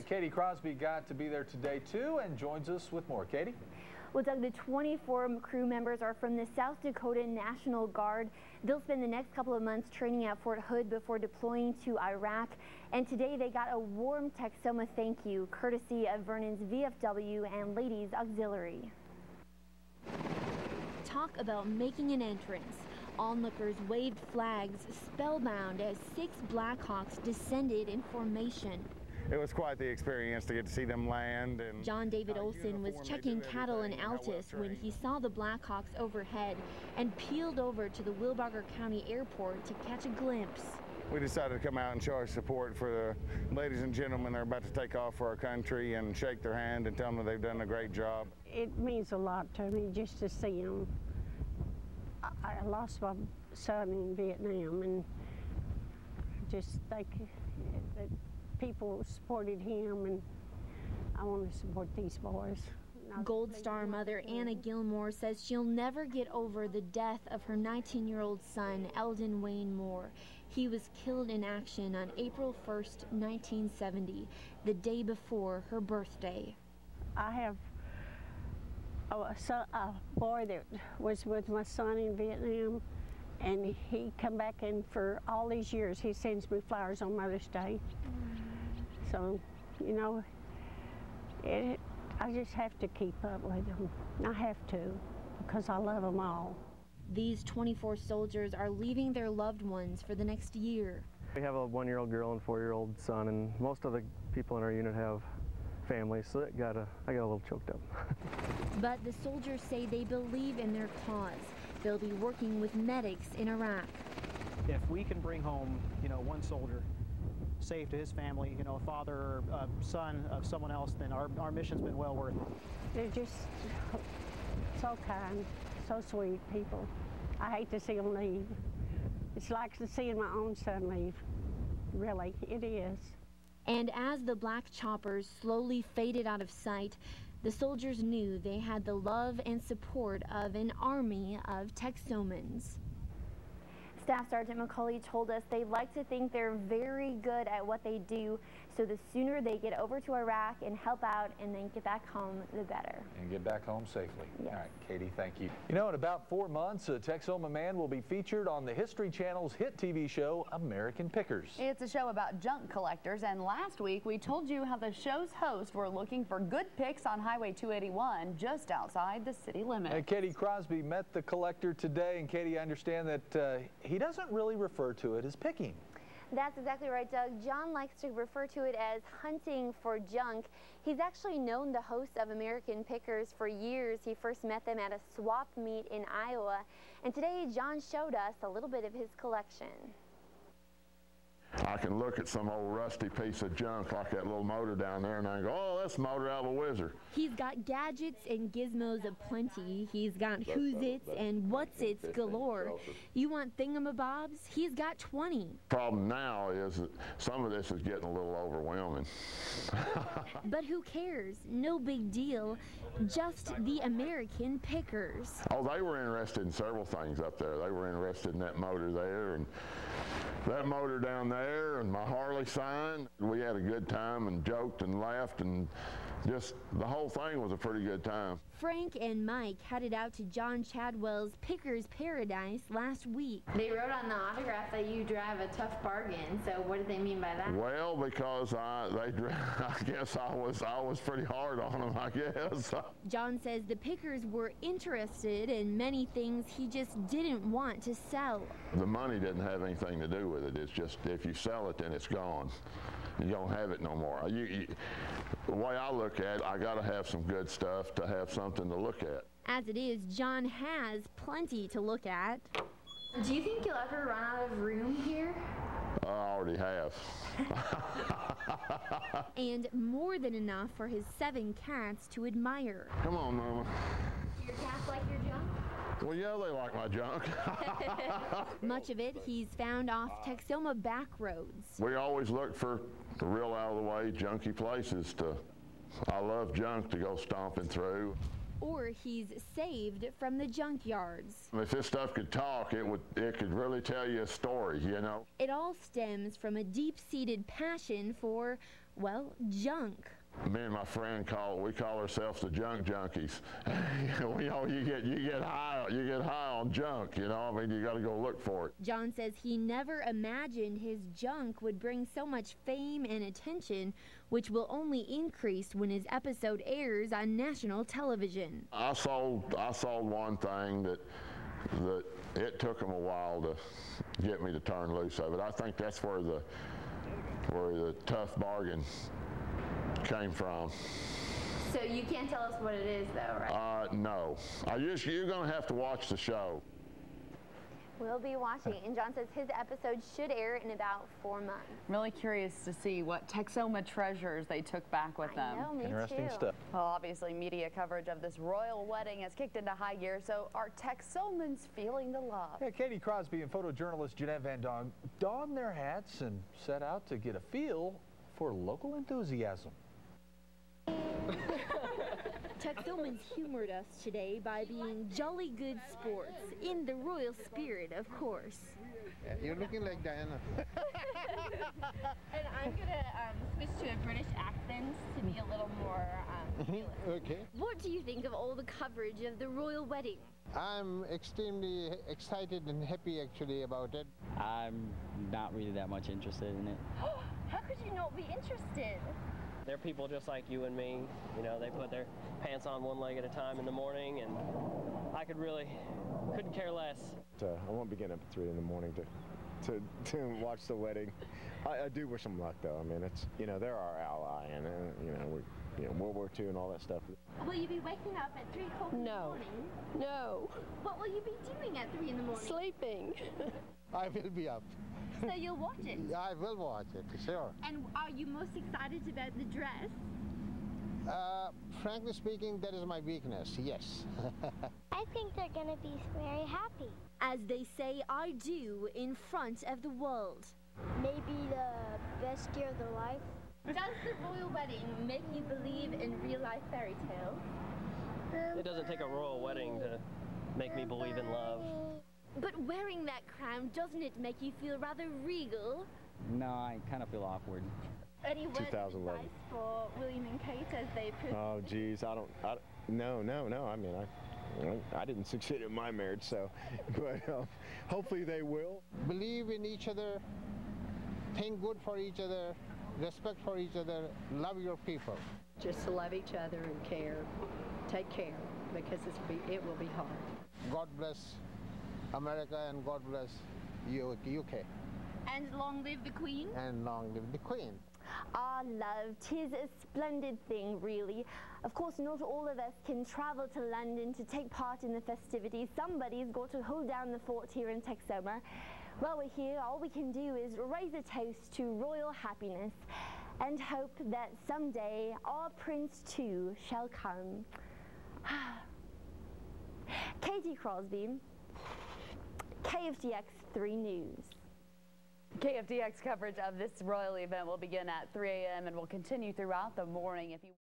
Katie Crosby got to be there today too and joins us with more. Katie? Well, Doug, the 24 crew members are from the South Dakota National Guard. They'll spend the next couple of months training at Fort Hood before deploying to Iraq. And today they got a warm Texoma thank you, courtesy of Vernon's VFW and Ladies Auxiliary. Talk about making an entrance. Onlookers waved flags, spellbound as 6 Blackhawks descended in formation. It was quite the experience to get to see them land. And John David Olson was checking cattle in Altus when he saw the Blackhawks overhead and peeled over to the Wilbarger County Airport to catch a glimpse. We decided to come out and show our support for the ladies and gentlemen that are about to take off for our country and shake their hand and tell them that they've done a great job. It means a lot to me just to see them. I lost my son in Vietnam, and just think that people supported him, and I want to support these boys. Gold Star mother Anna Gilmore says she'll never get over the death of her 19-year-old son, Eldon Wayne Moore. He was killed in action on April 1st, 1970, the day before her birthday. I have a boy that was with my son in Vietnam, and he come back, and for all these years he sends me flowers on Mother's Day. So, you know, I just have to keep up with them. I have to, because I love them all. These 24 soldiers are leaving their loved ones for the next year. We have a 1-year-old girl and 4-year-old son, and most of the people in our unit have families, so I got a little choked up. But the soldiers say they believe in their cause. They'll be working with medics in Iraq. If we can bring home, one soldier safe to his family, a father or a son of someone else, then our mission's been well worth it. They're just so kind, so sweet people. I hate to see them leave. It's like seeing my own son leave. Really, it is. And as the black choppers slowly faded out of sight, the soldiers knew they had the love and support of an army of Texomans. Staff Sergeant McCauley told us they like to think they're very good at what they do, so the sooner they get over to Iraq and help out and then get back home, the better. And get back home safely. Yes. All right, Katie, thank you. In about 4 months, a Texoma man will be featured on the History Channel's hit TV show, American Pickers. It's a show about junk collectors, and last week we told you how the show's hosts were looking for good picks on Highway 281 just outside the city limits. Katie Crosby met the collector today, and Katie, I understand that he doesn't really refer to it as picking. That's exactly right, Doug. John likes to refer to it as hunting for junk. He's actually known the hosts of American Pickers for years. He first met them at a swap meet in Iowa. And today, John showed us a little bit of his collection. I can look at some old rusty piece of junk like that little motor down there, and I go, oh, that's the motor out of a Whizzer. He's got gadgets and gizmos aplenty. He's got who's-its and what's-its galore. You want thingamabobs? He's got 20. Problem now is that some of this is getting a little overwhelming. But who cares? No big deal. Just the American Pickers. Oh, they were interested in several things up there. They were interested in that motor there and that motor down there and my Harley sign. We had a good time and joked and laughed, and just the whole thing was a pretty good time. Frank and Mike headed out to John Chadwell's Pickers Paradise last week. They wrote on the autograph that you drive a tough bargain, so what did they mean by that? Well, because I guess I was pretty hard on them, I guess. John says the Pickers were interested in many things he just didn't want to sell. The money didn't have anything to do with it. It's just if you sell it, then it's gone. You don't have it no more. The way I look at it, I got to have some good stuff to have something to look at. As it is, John has plenty to look at. Do you think you'll ever run out of room here? I already have. And more than enough for his 7 cats to admire. Come on, Mama. Do your cats like your junk? Well, yeah, they like my junk. Much of it he's found off Texoma back roads. We always look for the real out-of-the-way, junky places I love junk to go stomping through. Or he's saved from the junkyards. If this stuff could talk, it could really tell you a story, It all stems from a deep-seated passion for, well, junk. Me and my friend we call ourselves the junk junkies. You get high on junk, you know. I mean, you got to go look for it. John says he never imagined his junk would bring so much fame and attention, which will only increase when his episode airs on national television. I sold one thing that it took them a while to get me to turn loose of it. I think that's where the tough bargain came from. So you can't tell us what it is, though, right? No. You're going to have to watch the show. We'll be watching, and John says his episode should air in about 4 months. I'm really curious to see what Texoma treasures they took back with them. I know, me Interesting too. stuff. Well, obviously, media coverage of this royal wedding has kicked into high gear, so are Texomans feeling the love? Yeah, Katie Crosby and photojournalist Jeanette Van Dong donned their hats and set out to get a feel for local enthusiasm. Texomans humored us today by being jolly good sports, in the royal spirit, of course. Yeah, you're looking like Diana. And I'm gonna switch to a British accent to be a little more Okay. What do you think of all the coverage of the royal wedding? I'm extremely excited and happy actually about it. I'm not really that much interested in it. How could you not be interested? They're people just like you and me. You know, they put their pants on one leg at a time in the morning, and I couldn't care less. I won't be getting up at 3 in the morning to watch the wedding. I do wish them luck, though. I mean, it's, you know, they're our ally, and World War II and all that stuff. Will you be waking up at 3 o'clock in the morning? No. What will you be doing at 3 in the morning? Sleeping. I will be up. So you'll watch it? I will watch it, sure. And are you most excited about the dress? Frankly speaking, that is my weakness, yes. I think they're gonna be very happy. As they say I do in front of the world. Maybe the best year of their life. Does the royal wedding make you believe in real-life fairy tales? It doesn't take a royal wedding to make me believe in love. But wearing that crown, doesn't it make you feel rather regal? No, I kind of feel awkward. Any words of 2011. advice for William and Kate as they proceed? Oh, geez, no. I mean, I didn't succeed in my marriage, so, but hopefully they will. Believe in each other, think good for each other, respect for each other, love your people. Just to love each other and care. Take care, because it will be hard. God bless America and God bless UK. And long live the Queen? And long live the Queen. Ah, love, 'tis a splendid thing, really. Of course, not all of us can travel to London to take part in the festivities. Somebody's got to hold down the fort here in Texoma. While we're here, all we can do is raise a toast to royal happiness and hope that someday our prince too shall come. Katie Crosby, KFDX 3 News. KFDX coverage of this royal event will begin at 3 a.m. and will continue throughout the morning. If you